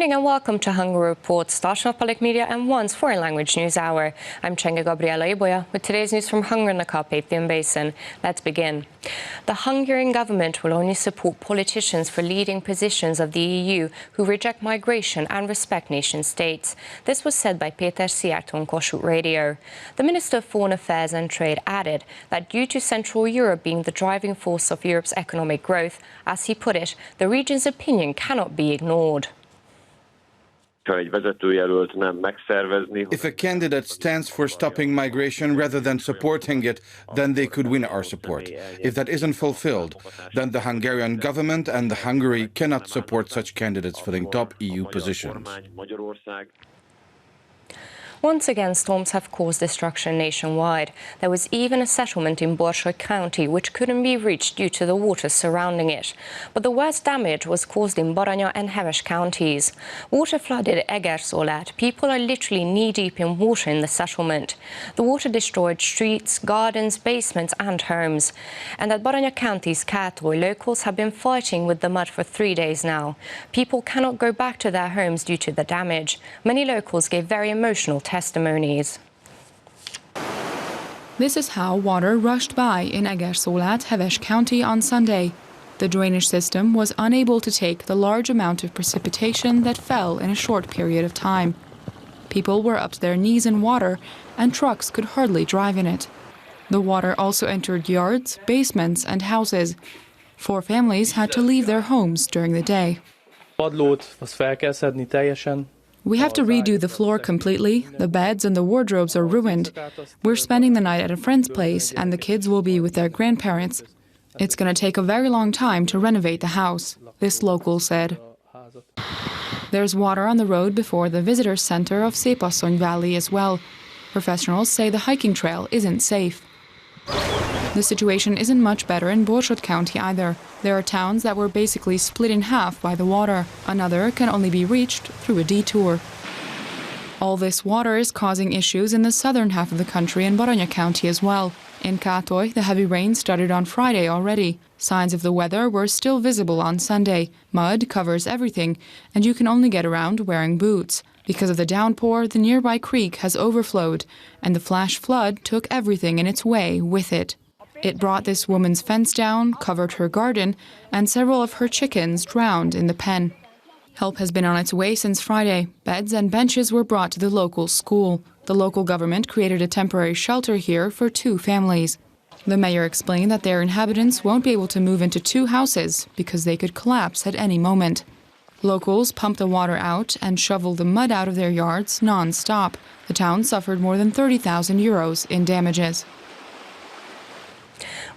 evening and welcome to Hungary Reports, Starship Public Media and One's Foreign Language News Hour. I'm Csenga Gabriela Ibolya with today's news from Hungary and the Carpathian Basin. Let's begin. The Hungarian government will only support politicians for leading positions of the EU who reject migration and respect nation states. This was said by Péter Szijjártó on Kossuth Radio. The Minister of Foreign Affairs and Trade added that due to Central Europe being the driving force of Europe's economic growth, as he put it, the region's opinion cannot be ignored. If a candidate stands for stopping migration rather than supporting it, then they could win our support. If that isn't fulfilled, then the Hungarian government and Hungary cannot support such candidates filling top EU positions. Once again, storms have caused destruction nationwide. There was even a settlement in Borsod County which couldn't be reached due to the water surrounding it. But the worst damage was caused in Baranya and Heves counties. Water flooded Egerszolát. People are literally knee-deep in water in the settlement. The water destroyed streets, gardens, basements and homes. And at Baranya County's Kátoly, locals have been fighting with the mud for 3 days now. People cannot go back to their homes due to the damage. Many locals gave very emotional testimonies. This is how water rushed by in Egerszolát, Heves County on Sunday. The drainage system was unable to take the large amount of precipitation that fell in a short period of time. People were up to their knees in water and trucks could hardly drive in it. The water also entered yards, basements and houses. 4 families had to leave their homes during the day. We have to redo the floor completely. The beds and the wardrobes are ruined. We're spending the night at a friend's place and the kids will be with their grandparents. It's going to take a very long time to renovate the house, this local said. There's water on the road before the visitor center of Szépasszony Valley as well. Professionals say the hiking trail isn't safe. The situation isn't much better in Borsod County either. There are towns that were basically split in half by the water. Another can only be reached through a detour. All this water is causing issues in the southern half of the country in Baranya County as well. In Kátoly, the heavy rain started on Friday already. Signs of the weather were still visible on Sunday. Mud covers everything, and you can only get around wearing boots. Because of the downpour, the nearby creek has overflowed, and the flash flood took everything in its way with it. It brought this woman's fence down, covered her garden, and several of her chickens drowned in the pen. Help has been on its way since Friday. Beds and benches were brought to the local school. The local government created a temporary shelter here for 2 families. The mayor explained that their inhabitants won't be able to move into 2 houses because they could collapse at any moment. Locals pumped the water out and shoveled the mud out of their yards non-stop. The town suffered more than 30,000 euros in damages.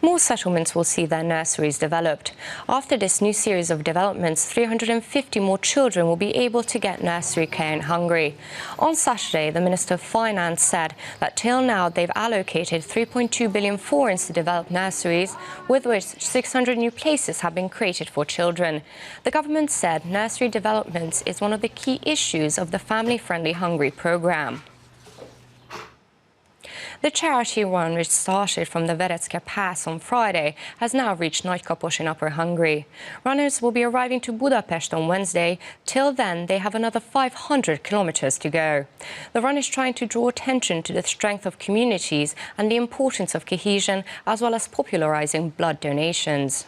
More settlements will see their nurseries developed. After this new series of developments, 350 more children will be able to get nursery care in Hungary. On Saturday, the Minister of Finance said that till now they've allocated 3.2 billion forints to develop nurseries, with which 600 new places have been created for children. The government said nursery developments is one of the key issues of the family-friendly Hungary program. The charity run, which started from the Verecke Pass on Friday, has now reached Nagykapos in Upper Hungary. Runners will be arriving to Budapest on Wednesday. Till then, they have another 500 kilometers to go. The run is trying to draw attention to the strength of communities and the importance of cohesion, as well as popularizing blood donations.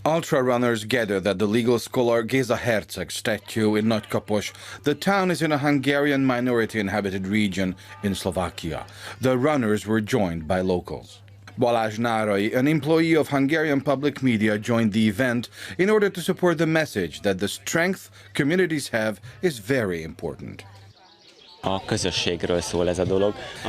Ultra-runners gathered at the legal scholar Géza Herceg statue in Nagykapos. The town is in a Hungarian minority-inhabited region in Slovakia. The runners were joined by locals. Balázs Nárai, an employee of Hungarian public media, joined the event in order to support the message that the strength communities have is very important.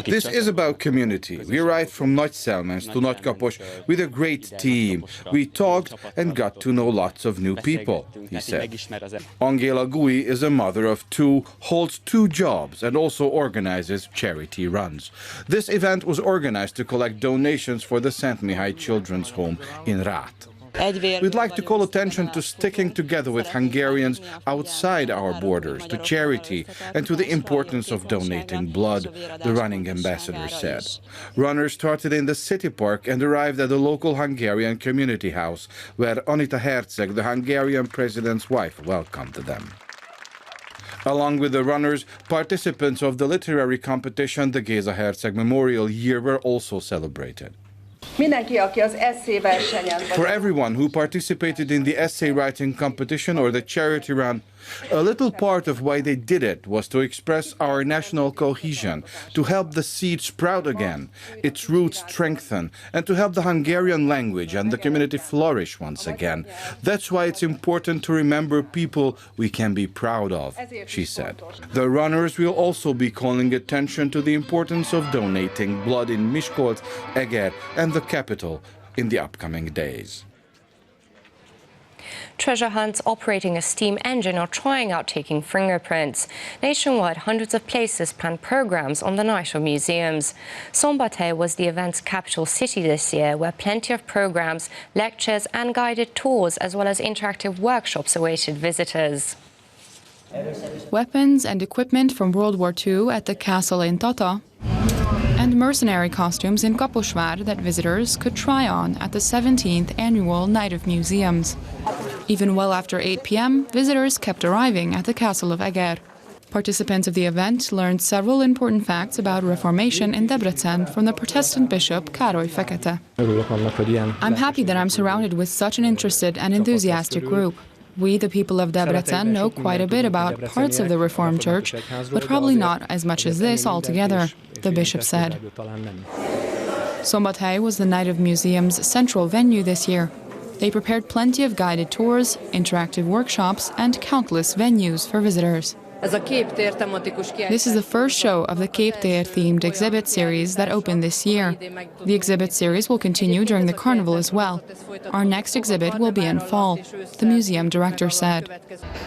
This is about community. We arrived from Nagyszellmens to Nagykapos with a great team. We talked and got to know lots of new people, he said. Angéla Gui is a mother of 2, holds 2 jobs and also organizes charity runs. This event was organized to collect donations for the Szent Mihály Children's Home in Rát. We'd like to call attention to sticking together with Hungarians outside our borders, to charity, and to the importance of donating blood, the running ambassador said. Runners started in the city park and arrived at the local Hungarian community house, where Anita Herceg, the Hungarian president's wife, welcomed them. Along with the runners, participants of the literary competition, the Géza Herceg Memorial Year, were also celebrated. For everyone who participated in the essay writing competition or the charity run, a little part of why they did it was to express our national cohesion, to help the seed sprout again, its roots strengthen, and to help the Hungarian language and the community flourish once again. That's why it's important to remember people we can be proud of, she said. The runners will also be calling attention to the importance of donating blood in Miskolc, Eger, and the capital in the upcoming days. Treasure hunts operating a steam engine are trying out taking fingerprints. Nationwide, hundreds of places plan programs on the Night of Museums. Szombathely was the event's capital city this year, where plenty of programs, lectures and guided tours, as well as interactive workshops awaited visitors. Weapons and equipment from World War II at the castle in Tata, and mercenary costumes in Kaposvár that visitors could try on at the 17th annual Night of Museums. Even well after 8 p.m., visitors kept arriving at the castle of Eger. Participants of the event learned several important facts about Reformation in Debrecen from the Protestant bishop Károly Fekete. I'm happy that I'm surrounded with such an interested and enthusiastic group. We, the people of Debrecen, know quite a bit about parts of the Reformed Church, but probably not as much as this altogether, the bishop said. Szombathely was the Night of Museums' central venue this year. They prepared plenty of guided tours, interactive workshops, and countless venues for visitors. This is the first show of the Képtér-themed exhibit series that opened this year. The exhibit series will continue during the carnival as well. Our next exhibit will be in fall, the museum director said.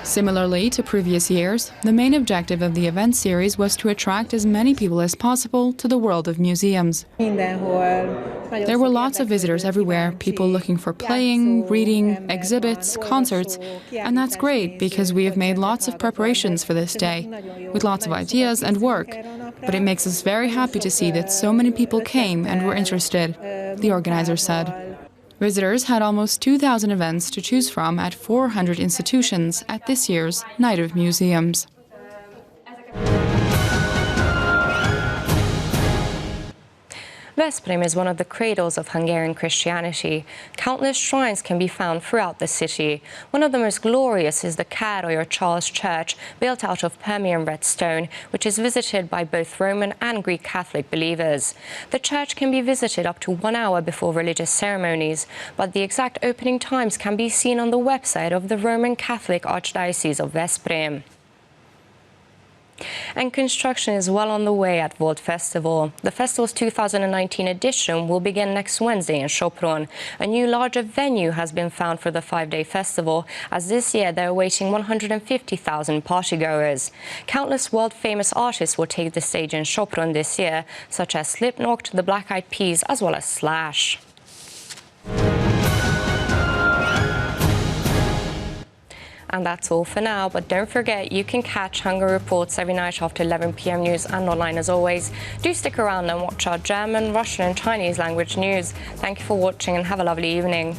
Similarly to previous years, the main objective of the event series was to attract as many people as possible to the world of museums. There were lots of visitors everywhere, people looking for playing, reading, exhibits, concerts, and that's great because we have made lots of preparations for this day, with lots of ideas and work. But it makes us very happy to see that so many people came and were interested, the organizer said. Visitors had almost 2,000 events to choose from at 400 institutions at this year's Night of Museums. Veszprém is one of the cradles of Hungarian Christianity. Countless shrines can be found throughout the city. One of the most glorious is the Károly or Charles Church, built out of Permian red stone, which is visited by both Roman and Greek Catholic believers. The church can be visited up to 1 hour before religious ceremonies, but the exact opening times can be seen on the website of the Roman Catholic Archdiocese of Veszprém. And construction is well on the way at Volt Festival. The festival's 2019 edition will begin next Wednesday in Sopron. A new larger venue has been found for the 5-day festival, as this year they're awaiting 150,000 partygoers. Countless world-famous artists will take the stage in Sopron this year, such as Slipknot, the Black Eyed Peas, as well as Slash. And that's all for now, but don't forget you can catch Hungary Reports every night after 11 p.m. news and online as always. Do stick around and watch our German, Russian and Chinese language news. Thank you for watching and have a lovely evening.